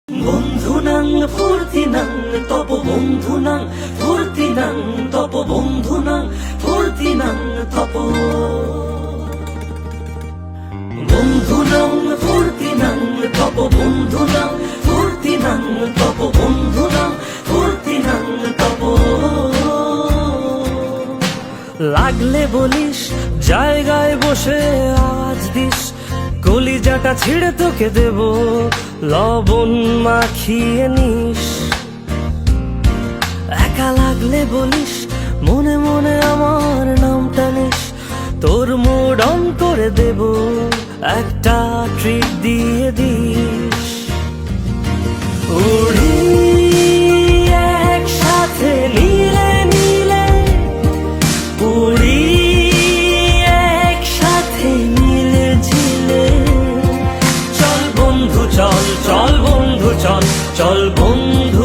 বন্ধুনাং ফুর্তিনাং তপ বন্ধুনাং ফুর্তিনাং তপ বন্ধুনাং ফুর্তিনাং তপ বন্ধুনাং ফুর্তিনাং তপ বন্ধুনাং ফুর্তিনাং তপ বন্ধুনাং ফুর্তিনাং তপ। লাগলে বলিস জায়গায় বসে আওয়াজ দিস, কলিজাটা ছিঁড়ে তোকে দেব লবণ মাখিয়ে নিস। একা লাগলে বলিস মনে মনে আমার নামটা নিস, তোর মুড অন করে দেব একটা ট্রিট দিয়ে দিস। উড়ি একসাথে নীলে নীলে, উড়ি একসাথে নীলে ঝিলে। চল বন্ধু চল, চল বন্ধু চল, চল বন্ধু